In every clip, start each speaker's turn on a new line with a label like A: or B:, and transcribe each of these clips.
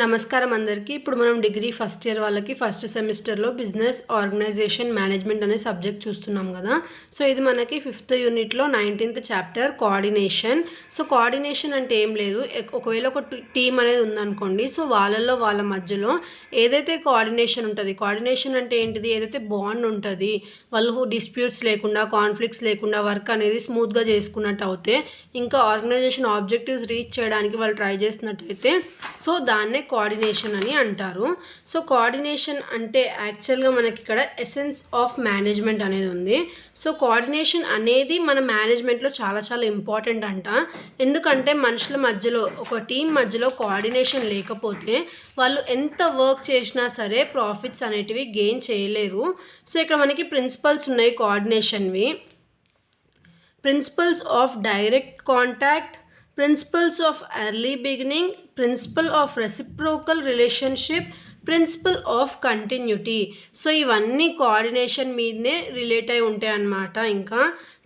A: నమస్కారం అందరికీ. ఇప్పుడు మనం డిగ్రీ ఫస్ట్ ఇయర్ వాళ్ళకి ఫస్ట్ సెమిస్టర్లో బిజినెస్ ఆర్గనైజేషన్ మేనేజ్మెంట్ అనే సబ్జెక్ట్ చూస్తున్నాం కదా. సో ఇది మనకి 5th యూనిట్లో 19th chapter coordination. So coordination అంటే ఏం లేదు, ఒకవేళ ఒక టీం అనేది ఉందనుకోండి, సో వాళ్ళ మధ్యలో ఏదైతే కోఆర్డినేషన్ ఉంటుంది, కోఆర్డినేషన్ అంటే ఏంటిది, ఏదైతే బాండ్ ఉంటుంది, వాళ్ళు డిస్ప్యూట్స్ లేకుండా కాన్ఫ్లిక్ట్స్ లేకుండా వర్క్ అనేది స్మూత్గా చేసుకున్నట్టు అవుతే, ఇంకా ఆర్గనైజేషన్ ఆబ్జెక్టివ్స్ రీచ్ చేయడానికి వాళ్ళు ట్రై చేసినట్టయితే సో దాన్నే కోఆర్డినేషన్ అని అంటారు. సో కోఆర్డినేషన్ అంటే యాక్చువల్గా మనకి ఇక్కడ ఎసెన్స్ ఆఫ్ మేనేజ్మెంట్ అనేది ఉంది. సో కోఆర్డినేషన్ అనేది మన మేనేజ్మెంట్లో చాలా చాలా ఇంపార్టెంట్ అంట. ఎందుకంటే మనుషుల మధ్యలో, ఒక టీం మధ్యలో కోఆర్డినేషన్ లేకపోతే వాళ్ళు ఎంత వర్క్ చేసినా సరే ప్రాఫిట్స్ అనేటివి గెయిన్ చేయలేరు. సో ఇక్కడ మనకి ప్రిన్సిపల్స్ ఉన్నాయి కోఆర్డినేషన్వి. Principles of direct contact, principles of early beginning, principle of reciprocal relationship, principle of continuity. So ఇవన్నీ కోఆర్డినేషన్ మీదనే రిలేట్ అయి ఉంటాయి అన్నమాట. ఇంకా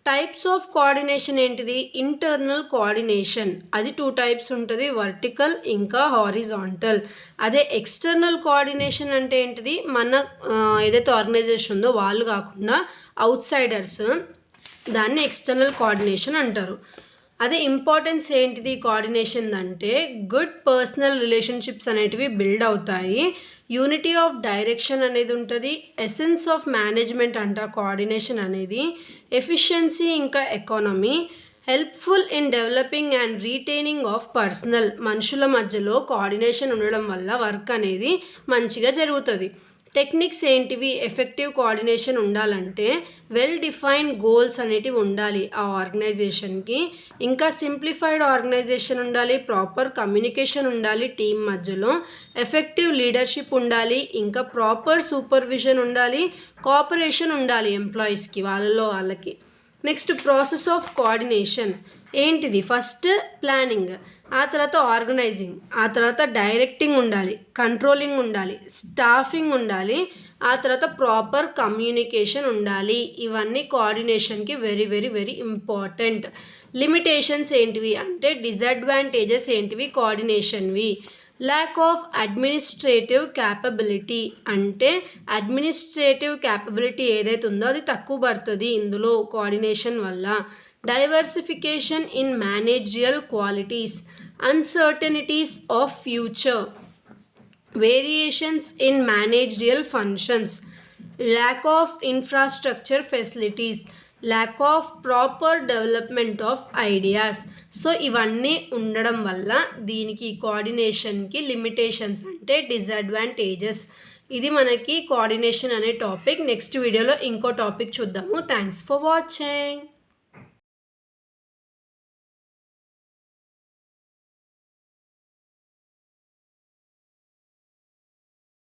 A: టైప్స్ ఆఫ్ కోఆర్డినేషన్ ఏంటిది, ఇంటర్నల్ కోఆర్డినేషన్, అది 2 టైప్స్ ఉంటుంది, వర్టికల్ ఇంకా హారిజాంటల్. అదే ఎక్స్టర్నల్ కోఆర్డినేషన్ అంటే ఏంటిది, మన ఏదైతే ఆర్గనైజేషన్ ఉందో వాళ్ళు కాకుండా అవుట్ సైడర్స్, దాన్ని ఎక్స్టర్నల్ కోఆర్డినేషన్ అంటారు. అదే ఇంపార్టెన్స్ ఏంటిది కోఆర్డినేషన్ అంటే, గుడ్ పర్సనల్ రిలేషన్షిప్స్ అనేటివి బిల్డ్ అవుతాయి, యూనిటీ ఆఫ్ డైరెక్షన్ అనేది ఉంటుంది, ఎసెన్స్ ఆఫ్ మేనేజ్మెంట్ అంట కోఆర్డినేషన్ అనేది, ఎఫిషియన్సీ ఇంకా economy, helpful in developing and retaining of personal. మనుషుల మధ్యలో కోఆర్డినేషన్ ఉండడం వల్ల వర్క్ అనేది మంచిగా జరుగుతుంది. టెక్నిక్స్ ఏంటివి, ఎఫెక్టివ్ కోఆర్డినేషన్ ఉండాలంటే వెల్ డిఫైన్డ్ గోల్స్ అనేటివి ఉండాలి ఆ ఆర్గనైజేషన్కి, ఇంకా సింప్లిఫైడ్ ఆర్గనైజేషన్ ఉండాలి, ప్రాపర్ కమ్యూనికేషన్ ఉండాలి టీం మధ్యలో, ఎఫెక్టివ్ లీడర్షిప్ ఉండాలి, ఇంకా ప్రాపర్ సూపర్విజన్ ఉండాలి, కోఆపరేషన్ ఉండాలి ఎంప్లాయీస్కి వాళ్ళకి. నెక్స్ట్ ప్రాసెస్ ఆఫ్ కోఆర్డినేషన్ ఏంటిది, ఫస్ట్ ప్లానింగ్, ఆ తర్వాత ఆర్గనైజింగ్, ఆ తర్వాత డైరెక్టింగ్ ఉండాలి, కంట్రోలింగ్ ఉండాలి, స్టాఫింగ్ ఉండాలి, ఆ తర్వాత ప్రాపర్ కమ్యూనికేషన్ ఉండాలి. ఇవన్నీ కోఆర్డినేషన్కి very very very important. Limitations ఏంటివి అంటే, డిసడ్వాంటేజెస్ ఏంటివి కోఆర్డినేషన్వి, ల్యాక్ ఆఫ్ అడ్మినిస్ట్రేటివ్ క్యాపబిలిటీ, అంటే అడ్మినిస్ట్రేటివ్ క్యాపబిలిటీ ఏదైతే ఉందో అది తక్కువ పడుతుంది ఇందులో కోఆర్డినేషన్ వల్ల, diversification in managerial qualities, uncertainties of future, variations in managerial functions, lack of infrastructure facilities, lack of proper development of ideas. So ఇవన్నీ ఉండడం వల్ల దీనికి కోఆర్డినేషన్కి లిమిటేషన్స్ అంటే డిసడ్వాంటేజెస్. ఇది మనకి కోఆర్డినేషన్ అనే టాపిక్. నెక్స్ట్ వీడియోలో ఇంకో టాపిక్ చూద్దాము. Thanks for watching.